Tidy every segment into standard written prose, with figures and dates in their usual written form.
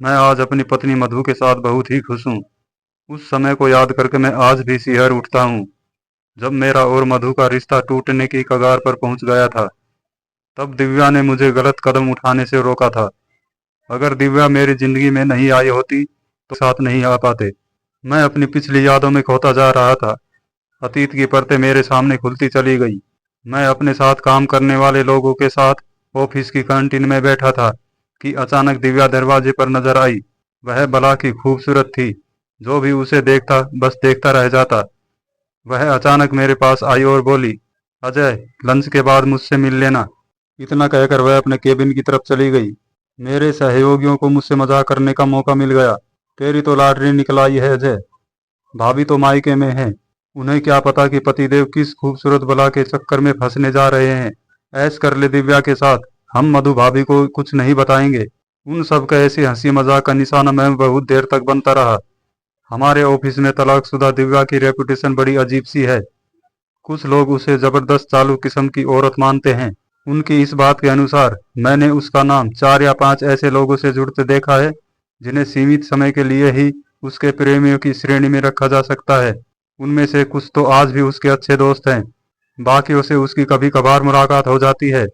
मैं आज अपनी पत्नी मधु के साथ बहुत ही खुश हूँ। उस समय को याद करके मैं आज भी सिहर उठता हूँ, जब मेरा और मधु का रिश्ता टूटने की कगार पर पहुंच गया था। तब दिव्या ने मुझे गलत कदम उठाने से रोका था। अगर दिव्या मेरी जिंदगी में नहीं आई होती तो साथ नहीं आ पाते। मैं अपनी पिछली यादों में खोता जा रहा था। अतीत की परतें मेरे सामने खुलती चली गई। मैं अपने साथ काम करने वाले लोगों के साथ ऑफिस की कैंटीन में बैठा था कि अचानक दिव्या दरवाजे पर नजर आई। वह भला की खूबसूरत थी। जो भी उसे देखता बस देखता रह जाता। वह अचानक मेरे पास आई और बोली, अजय, लंच के बाद मुझसे मिल लेना। इतना कहकर वह अपने केबिन की तरफ चली गई। मेरे सहयोगियों को मुझसे मजाक करने का मौका मिल गया। तेरी तो लॉटरी निकल आई है अजय। भाभी तो मायके में है। उन्हें क्या पता कि पतिदेव किस खूबसूरत बला के चक्कर में फंसने जा रहे हैं। ऐश कर ले दिव्या के साथ। हम मधु भाभी को कुछ नहीं बताएंगे। उन सब का ऐसी हंसी मजाक का निशाना मैं बहुत देर तक बनता रहा। हमारे ऑफिस में तलाकशुदा दिव्या की रेपुटेशन बड़ी अजीब सी है। कुछ लोग उसे जबरदस्त चालू किस्म की औरत मानते हैं। उनकी इस बात के अनुसार मैंने उसका नाम 4 या 5 ऐसे लोगों से जुड़ते देखा है जिन्हें सीमित समय के लिए ही उसके प्रेमियों की श्रेणी में रखा जा सकता है। उनमें से कुछ तो आज भी उसके अच्छे दोस्त हैं। बाकियों से उसकी कभी कभार मुलाकात हो जाती है।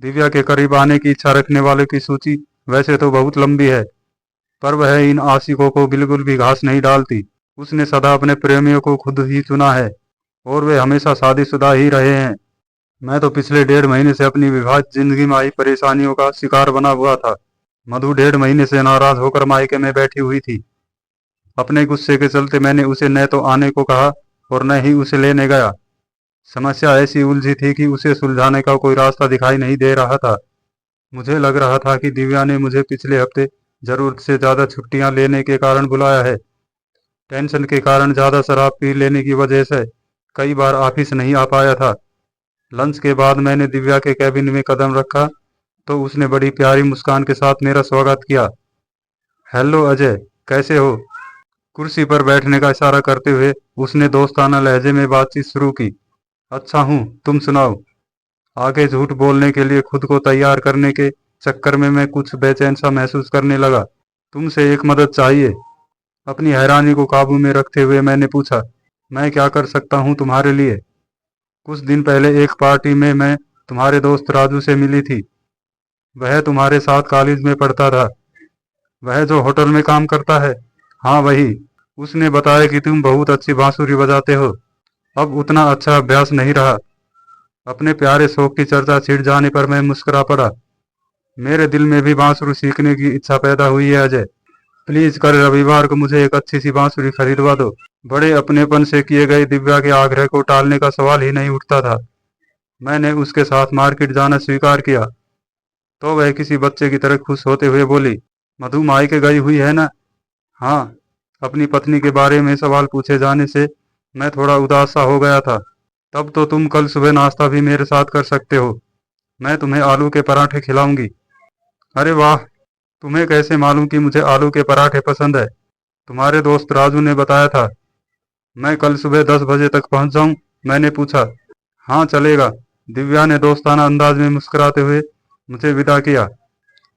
दिव्या के करीब आने की इच्छा रखने वालों की सूची वैसे तो बहुत लंबी है, पर वह इन आशिकों को बिल्कुल भी घास नहीं डालती। उसने सदा अपने प्रेमियों को खुद ही चुना है और वे हमेशा शादीशुदा ही रहे हैं। मैं तो पिछले 1.5 महीने से अपनी विवाहित जिंदगी में आई परेशानियों का शिकार बना हुआ था। मधु 1.5 महीने से नाराज होकर मायके में बैठी हुई थी। अपने गुस्से के चलते मैंने उसे न तो आने को कहा और न ही उसे लेने गया। समस्या ऐसी उलझी थी कि उसे सुलझाने का कोई रास्ता दिखाई नहीं दे रहा था। मुझे लग रहा था कि दिव्या ने मुझे पिछले हफ्ते जरूरत से ज्यादा छुट्टियां लेने के कारण बुलाया है। टेंशन के कारण ज्यादा शराब पी लेने की वजह से कई बार ऑफिस नहीं आ पाया था। लंच के बाद मैंने दिव्या के कैबिन में कदम रखा तो उसने बड़ी प्यारी मुस्कान के साथ मेरा स्वागत किया। हेलो अजय, कैसे हो? कुर्सी पर बैठने का इशारा करते हुए उसने दोस्ताना लहजे में बातचीत शुरू की। अच्छा हूँ, तुम सुनाओ। आगे झूठ बोलने के लिए खुद को तैयार करने के चक्कर में मैं कुछ बेचैन सा महसूस करने लगा। तुमसे एक मदद चाहिए। अपनी हैरानी को काबू में रखते हुए मैंने पूछा, मैं क्या कर सकता हूँ तुम्हारे लिए? कुछ दिन पहले एक पार्टी में मैं तुम्हारे दोस्त राजू से मिली थी। वह तुम्हारे साथ कॉलेज में पढ़ता था। वह जो होटल में काम करता है। हाँ वही। उसने बताया कि तुम बहुत अच्छी बांसुरी बजाते हो। अब उतना अच्छा अभ्यास नहीं रहा। अपने प्यारे शौक की चर्चा छिड़ जाने पर मैं मुस्कुरा पड़ा। मेरे दिल में भी बांसुरी सीखने की इच्छा पैदा हुई है अजय। प्लीज कल रविवार को मुझे एक अच्छी सी बांसुरी खरीदवा दो। बड़े अपनेपन से किए गए दिव्या के आग्रह को टालने का सवाल ही नहीं उठता था। मैंने उसके साथ मार्केट जाना स्वीकार किया तो वह किसी बच्चे की तरह खुश होते हुए बोली, मधु मायके गई हुई है ना? हाँ। अपनी पत्नी के बारे में सवाल पूछे जाने से मैं थोड़ा उदास सा हो गया था। तब तो तुम कल सुबह नाश्ता भी मेरे साथ कर सकते हो। मैं तुम्हें आलू के पराठे खिलाऊंगी। अरे वाह, तुम्हें कैसे मालूम कि मुझे आलू के पराठे पसंद है? तुम्हारे दोस्त राजू ने बताया था। मैं कल सुबह 10 बजे तक पहुंच जाऊं? मैंने पूछा। हाँ चलेगा। दिव्या ने दोस्ताना अंदाज में मुस्कुराते हुए मुझे विदा किया।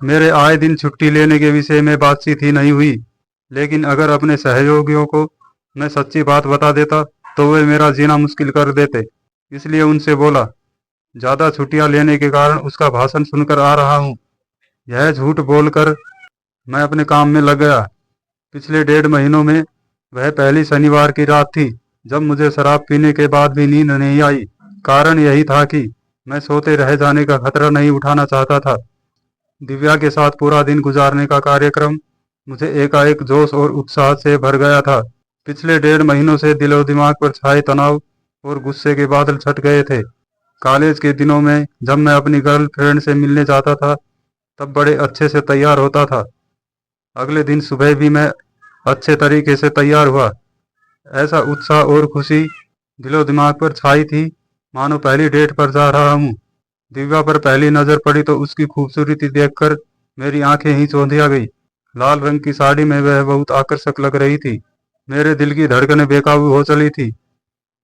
मेरे आए दिन छुट्टी लेने के विषय में बातचीत ही नहीं हुई, लेकिन अगर अपने सहयोगियों को मैं सच्ची बात बता देता तो वे मेरा जीना मुश्किल कर देते। इसलिए उनसे बोला। ज्यादा छुट्टियां लेने के कारण उसका भाषण सुनकर आ रहा हूँ। यह झूठ बोलकर मैं अपने काम में लग गया। पिछले 1.5 महीनों में वह पहली शनिवार की रात थी जब मुझे शराब पीने के बाद भी नींद नहीं आई। कारण यही था कि मैं सोते रह जाने का खतरा नहीं उठाना चाहता था। दिव्या के साथ पूरा दिन गुजारने का कार्यक्रम मुझे एकाएक जोश और उत्साह से भर गया था। पिछले 1.5 महीनों से दिलो दिमाग पर छाए तनाव और गुस्से के बादल छट गए थे। कॉलेज के दिनों में जब मैं अपनी गर्लफ्रेंड से मिलने जाता था तब बड़े अच्छे से तैयार होता था। अगले दिन सुबह भी मैं अच्छे तरीके से तैयार हुआ। ऐसा उत्साह और खुशी दिलो दिमाग पर छाई थी मानो पहली डेट पर जा रहा हूँ। दिव्या पर पहली नजर पड़ी तो उसकी खूबसूरती देखकर मेरी आंखें ही चौंधिया गई। लाल रंग की साड़ी में वह बहुत आकर्षक लग रही थी। मेरे दिल की धड़कनें बेकाबू हो चली थी।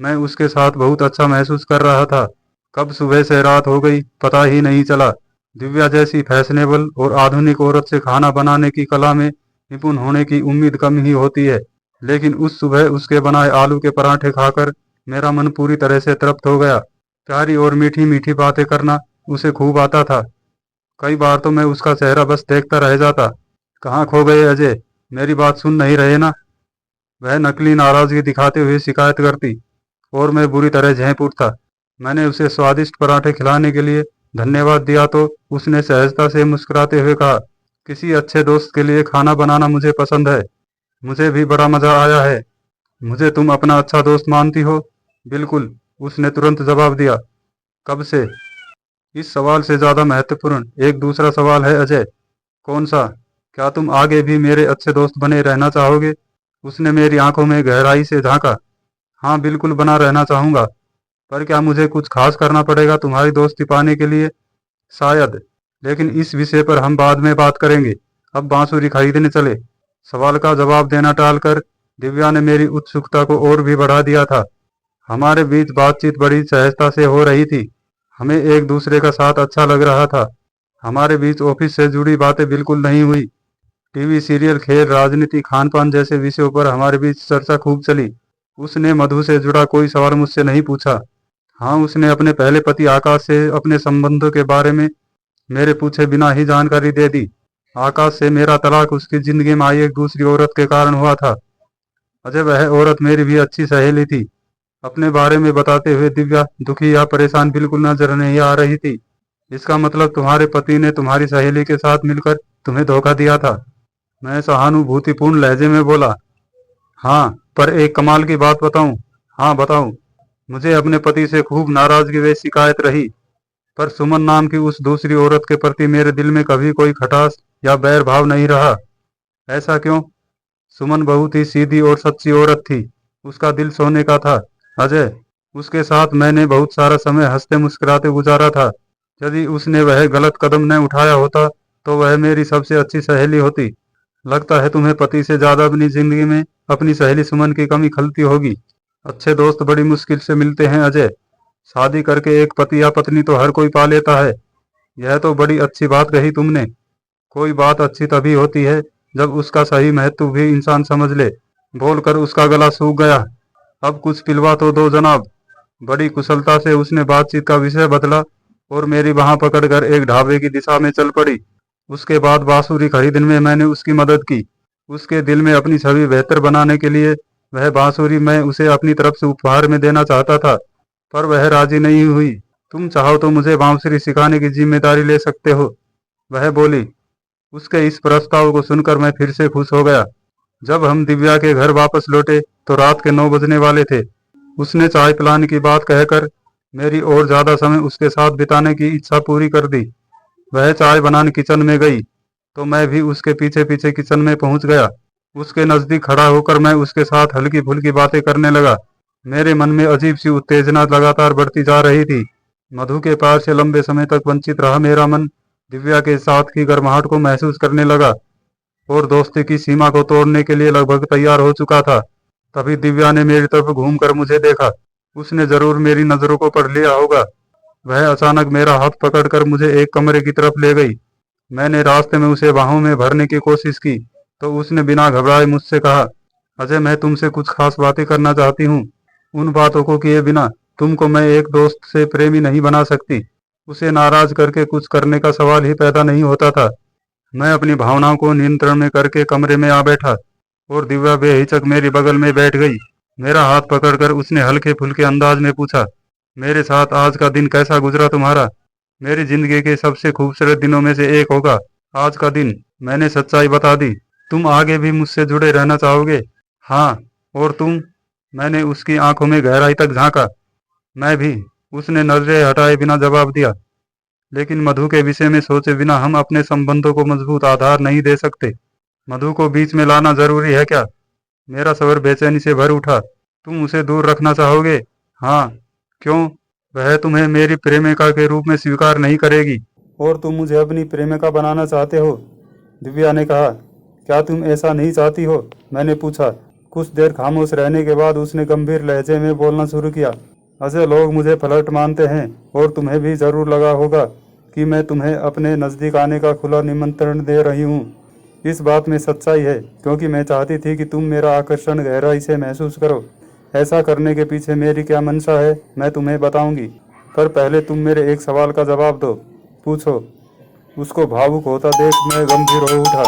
मैं उसके साथ बहुत अच्छा महसूस कर रहा था। कब सुबह से रात हो गई पता ही नहीं चला। दिव्या जैसी फैशनेबल और आधुनिक औरत से खाना बनाने की कला में निपुण होने की उम्मीद कम ही होती है। लेकिन उस सुबह उसके बनाए आलू के पराठे खाकर मेरा मन पूरी तरह से तृप्त हो गया। प्यारी और मीठी मीठी बातें करना उसे खूब आता था। कई बार तो मैं उसका चेहरा बस देखता रह जाता। कहाँ खो गए अजय, मेरी बात सुन नहीं रहे ना? वह नकली नाराजगी दिखाते हुए शिकायत करती और मैं बुरी तरह झेंप उठता। मैंने उसे स्वादिष्ट पराठे खिलाने के लिए धन्यवाद दिया तो उसने सहजता से मुस्कुराते हुए कहा, किसी अच्छे दोस्त के लिए खाना बनाना मुझे पसंद है। मुझे भी बड़ा मजा आया है। मुझे तुम अपना अच्छा दोस्त मानती हो? बिल्कुल, उसने तुरंत जवाब दिया। कब से? इस सवाल से ज्यादा महत्वपूर्ण एक दूसरा सवाल है अजय। कौन सा? क्या तुम आगे भी मेरे अच्छे दोस्त बने रहना चाहोगे? उसने मेरी आंखों में गहराई से झांका। हाँ, बिल्कुल बना रहना चाहूंगा। पर क्या मुझे कुछ खास करना पड़ेगा तुम्हारी दोस्ती पाने के लिए? शायद, लेकिन इस विषय पर हम बाद में बात करेंगे। अब बांसुरी खरीदने चले। सवाल का जवाब देना टालकर दिव्या ने मेरी उत्सुकता को और भी बढ़ा दिया था। हमारे बीच बातचीत बड़ी सहजता से हो रही थी। हमें एक दूसरे का साथ अच्छा लग रहा था। हमारे बीच ऑफिस से जुड़ी बातें बिल्कुल नहीं हुई। टीवी सीरियल, खेल, राजनीति, खान पान जैसे विषयों पर हमारे बीच चर्चा खूब चली। उसने मधु से जुड़ा कोई सवाल मुझसे नहीं पूछा। हाँ, उसने अपने पहले पति आकाश से अपने संबंधों के बारे में मेरे पूछे बिना ही जानकारी दे दी। आकाश से मेरा तलाक उसकी जिंदगी में आई एक दूसरी औरत के कारण हुआ था। अजय, वह औरत मेरी भी अच्छी सहेली थी। अपने बारे में बताते हुए दिव्या दुखी या परेशान बिल्कुल नजर नहीं आ रही थी। इसका मतलब तुम्हारे पति ने तुम्हारी सहेली के साथ मिलकर तुम्हें धोखा दिया था? मैं सहानुभूतिपूर्ण लहजे में बोला। हाँ, पर एक कमाल की बात बताऊं? हाँ, बताऊं। मुझे अपने पति से खूब नाराजगी व शिकायत रही, पर सुमन नाम की उस दूसरी औरत के प्रति मेरे दिल में कभी कोई खटास या बैर भाव नहीं रहा। ऐसा क्यों? सुमन बहुत ही सीधी और सच्ची औरत थी। उसका दिल सोने का था अजय। उसके साथ मैंने बहुत सारा समय हंसते मुस्कुराते गुजारा था। यदि उसने वह गलत कदम न उठाया होता तो वह मेरी सबसे अच्छी सहेली होती। लगता है तुम्हें पति से ज्यादा अपनी जिंदगी में अपनी सहेली सुमन की कमी खलती होगी। अच्छे दोस्त बड़ी मुश्किल से मिलते हैं अजय। शादी करके एक पति या पत्नी तो हर कोई पा लेता है। यह तो बड़ी अच्छी बात कही तुमने। कोई बात अच्छी तभी होती है जब उसका सही महत्व भी इंसान समझ ले। बोलकर उसका गला सूख गया। अब कुछ पिलवा तो दो जनाब। बड़ी कुशलता से उसने बातचीत का विषय बदला और मेरी बांह पकड़कर एक ढाबे की दिशा में चल पड़ी। उसके बाद बांसुरी खरीदने में मैंने उसकी मदद की। उसके दिल में अपनी छवि बेहतर बनाने के लिए वह बांसुरी मैं उसे अपनी तरफ से उपहार में देना चाहता था, पर वह राजी नहीं हुई। तुम चाहो तो मुझे बांसुरी सिखाने की जिम्मेदारी ले सकते हो, वह बोली। उसके इस प्रस्ताव को सुनकर मैं फिर से खुश हो गया। जब हम दिव्या के घर वापस लौटे तो रात के 9 बजने वाले थे। उसने चाय पिलाने की बात कहकर मेरी और ज्यादा समय उसके साथ बिताने की इच्छा पूरी कर दी। वह चाय बनाने किचन में गई तो मैं भी उसके पीछे पीछे किचन में पहुंच गया। उसके नजदीक खड़ा होकर मैं उसके साथ हल्की फुल्की बातें करने लगा। मेरे मन में अजीब सी उत्तेजना लगातार बढ़ती जा रही थी। मधु के प्यार से लंबे समय तक वंचित रहा मेरा मन दिव्या के साथ की गर्माहट को महसूस करने लगा और दोस्ती की सीमा को तोड़ने के लिए लगभग तैयार हो चुका था। तभी दिव्या ने मेरी तरफ घूमकर मुझे देखा। उसने जरूर मेरी नजरों को पढ़ लिया होगा। वह अचानक मेरा हाथ पकड़कर मुझे एक कमरे की तरफ ले गई। मैंने रास्ते में उसे बाहों में भरने की कोशिश की तो उसने बिना घबराए मुझसे कहा, अजय, मैं तुमसे कुछ खास बातें करना चाहती हूँ। उन बातों को किए बिना तुमको मैं एक दोस्त से प्रेमी नहीं बना सकती। उसे नाराज करके कुछ करने का सवाल ही पैदा नहीं होता था। मैं अपनी भावनाओं को नियंत्रण में करके कमरे में आ बैठा और दिव्या बेहिचक मेरी बगल में बैठ गई। मेरा हाथ पकड़कर उसने हल्के फुल्के अंदाज में पूछा, मेरे साथ आज का दिन कैसा गुजरा तुम्हारा? मेरी जिंदगी के सबसे खूबसूरत दिनों में से एक होगा आज का दिन। मैंने सच्चाई बता दी। तुम आगे भी मुझसे जुड़े रहना चाहोगे? हाँ। और तुम? मैंने उसकी आंखों में गहराई तक झांका। मैं भी, उसने नजरें हटाए बिना जवाब दिया। लेकिन मधु के विषय में सोचे बिना हम अपने संबंधों को मजबूत आधार नहीं दे सकते। मधु को बीच में लाना जरूरी है क्या? मेरा सबर बेचैनी से भर उठा। तुम उसे दूर रखना चाहोगे? हाँ। क्यों? वह तुम्हें मेरी प्रेमिका के रूप में स्वीकार नहीं करेगी और तुम मुझे अपनी प्रेमिका बनाना चाहते हो, दिव्या ने कहा। क्या तुम ऐसा नहीं चाहती हो? मैंने पूछा। कुछ देर खामोश रहने के बाद उसने गंभीर लहजे में बोलना शुरू किया। अजय, लोग मुझे फ्लर्ट मानते हैं और तुम्हें भी जरूर लगा होगा कि मैं तुम्हें अपने नजदीक आने का खुला निमंत्रण दे रही हूँ। इस बात में सच्चाई है, क्योंकि मैं चाहती थी कि तुम मेरा आकर्षण गहराई से महसूस करो। ऐसा करने के पीछे मेरी क्या मंशा है मैं तुम्हें बताऊंगी, पर पहले तुम मेरे एक सवाल का जवाब दो। पूछो। उसको भावुक होता देख मैं गंभीर हो उठा।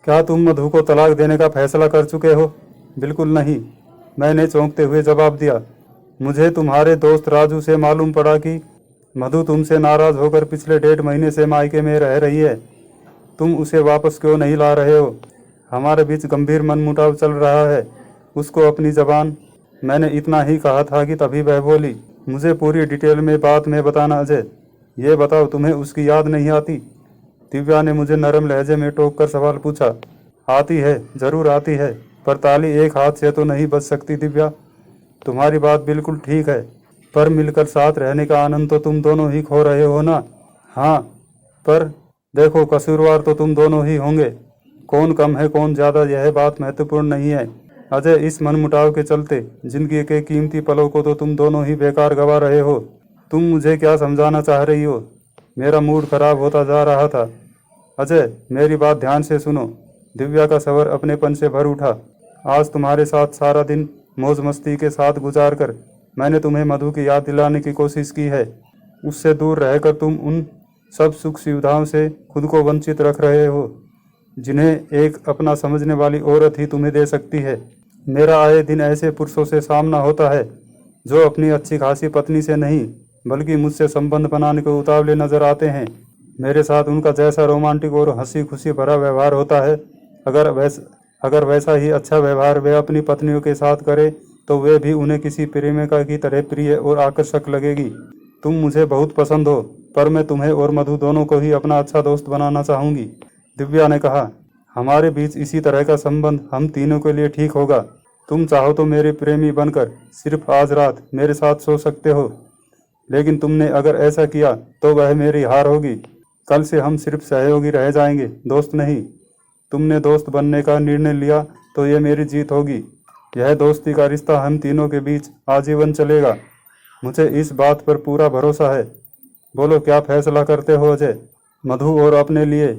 क्या तुम मधु को तलाक देने का फैसला कर चुके हो? बिल्कुल नहीं, मैंने चौंकते हुए जवाब दिया। मुझे तुम्हारे दोस्त राजू से मालूम पड़ा कि मधु तुमसे नाराज होकर पिछले 1.5 महीने से मायके में रह रही है। तुम उसे वापस क्यों नहीं ला रहे हो? हमारे बीच गंभीर मनमुटाव चल रहा है। उसको अपनी जबान। मैंने इतना ही कहा था कि तभी वह बोली, मुझे पूरी डिटेल में बात में बताना अजय। ये बताओ, तुम्हें उसकी याद नहीं आती? दिव्या ने मुझे नरम लहजे में टोक कर सवाल पूछा। आती है, जरूर आती है, पर ताली एक हाथ से तो नहीं बज सकती दिव्या। तुम्हारी बात बिल्कुल ठीक है, पर मिलकर साथ रहने का आनंद तो तुम दोनों ही खो रहे हो ना। हाँ, पर देखो, कसूरवार तो तुम दोनों ही होंगे। कौन कम है कौन ज़्यादा यह बात महत्वपूर्ण नहीं है अजय। इस मनमुटाव के चलते जिंदगी के कीमती पलों को तो तुम दोनों ही बेकार गवा रहे हो। तुम मुझे क्या समझाना चाह रही हो? मेरा मूड खराब होता जा रहा था। अजय, मेरी बात ध्यान से सुनो। दिव्या का स्वर अपनेपन से भर उठा। आज तुम्हारे साथ सारा दिन मौज मस्ती के साथ गुजार कर मैंने तुम्हें मधु की याद दिलाने की कोशिश की है। उससे दूर रहकर तुम उन सब सुख सुविधाओं से खुद को वंचित रख रहे हो जिन्हें एक अपना समझने वाली औरत ही तुम्हें दे सकती है। मेरा आए दिन ऐसे पुरुषों से सामना होता है जो अपनी अच्छी खासी पत्नी से नहीं बल्कि मुझसे संबंध बनाने को उतावले नजर आते हैं। मेरे साथ उनका जैसा रोमांटिक और हंसी खुशी भरा व्यवहार होता है, अगर वैसा ही अच्छा व्यवहार वे अपनी पत्नियों के साथ करे तो वे भी उन्हें किसी प्रेमिका की तरह प्रिय और आकर्षक लगेगी। तुम मुझे बहुत पसंद हो, पर मैं तुम्हें और मधु दोनों को ही अपना अच्छा दोस्त बनाना चाहूँगी। दिव्या ने कहा, हमारे बीच इसी तरह का संबंध हम तीनों के लिए ठीक होगा। तुम चाहो तो मेरे प्रेमी बनकर सिर्फ आज रात मेरे साथ सो सकते हो, लेकिन तुमने अगर ऐसा किया तो वह मेरी हार होगी। कल से हम सिर्फ सहयोगी रह जाएंगे, दोस्त नहीं। तुमने दोस्त बनने का निर्णय लिया तो ये मेरी जीत होगी। यह दोस्ती का रिश्ता हम तीनों के बीच आजीवन चलेगा। मुझे इस बात पर पूरा भरोसा है। बोलो, क्या फैसला करते हो अजय? मधु और अपने लिए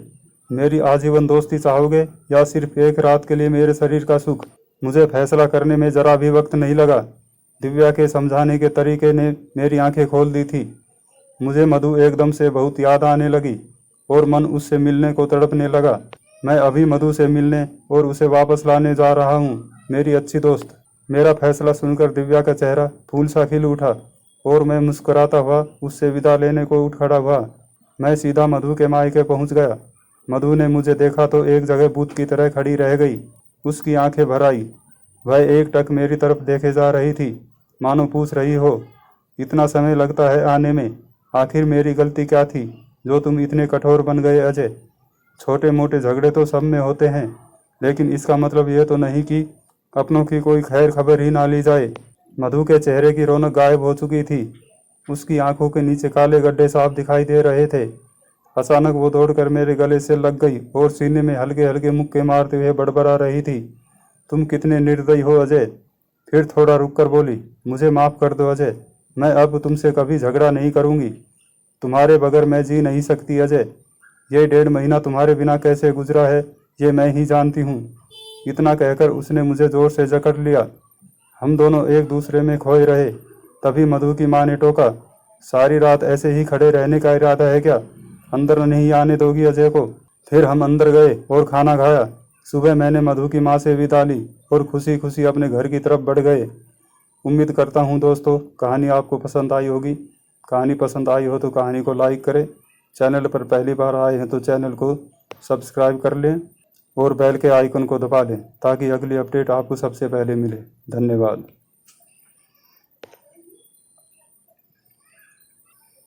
मेरी आजीवन दोस्ती चाहोगे या सिर्फ एक रात के लिए मेरे शरीर का सुख? मुझे फैसला करने में जरा भी वक्त नहीं लगा। दिव्या के समझाने के तरीके ने मेरी आंखें खोल दी थी। मुझे मधु एकदम से बहुत याद आने लगी और मन उससे मिलने को तड़पने लगा। मैं अभी मधु से मिलने और उसे वापस लाने जा रहा हूँ, मेरी अच्छी दोस्त। मेरा फैसला सुनकर दिव्या का चेहरा फूल सा खिल उठा और मैं मुस्कुराता हुआ उससे विदा लेने को उठ खड़ा हुआ। मैं सीधा मधु के मायके पहुँच गया। मधु ने मुझे देखा तो एक जगह बूत की तरह खड़ी रह गई। उसकी आंखें भर आई। वह एक टक मेरी तरफ देखे जा रही थी, मानो पूछ रही हो, इतना समय लगता है आने में? आखिर मेरी गलती क्या थी जो तुम इतने कठोर बन गए अजय? छोटे मोटे झगड़े तो सब में होते हैं, लेकिन इसका मतलब यह तो नहीं कि अपनों की कोई खैर खबर ही ना ली जाए। मधु के चेहरे की रौनक गायब हो चुकी थी। उसकी आंखों के नीचे काले गड्ढे साफ दिखाई दे रहे थे। अचानक वो दौड़कर मेरे गले से लग गई और सीने में हल्के हल्के मुक्के मारते हुए बड़बड़ा रही थी। तुम कितने निर्दयी हो अजय। फिर थोड़ा रुककर बोली, मुझे माफ़ कर दो अजय, मैं अब तुमसे कभी झगड़ा नहीं करूंगी। तुम्हारे बगैर मैं जी नहीं सकती अजय। ये 1.5 महीना तुम्हारे बिना कैसे गुजरा है ये मैं ही जानती हूँ। इतना कहकर उसने मुझे जोर से जकड़ लिया। हम दोनों एक दूसरे में खोए रहे। तभी मधु की माँ ने टोका, सारी रात ऐसे ही खड़े रहने का इरादा है क्या? अंदर नहीं आने दोगी अजय को? फिर हम अंदर गए और खाना खाया। सुबह मैंने मधु की माँ से विदा ली और खुशी खुशी अपने घर की तरफ बढ़ गए। उम्मीद करता हूँ दोस्तों, कहानी आपको पसंद आई होगी। कहानी पसंद आई हो तो कहानी को लाइक करें। चैनल पर पहली बार आए हैं तो चैनल को सब्सक्राइब कर लें और बेल के आइकन को दबा लें ताकि अगली अपडेट आपको सबसे पहले मिले। धन्यवाद।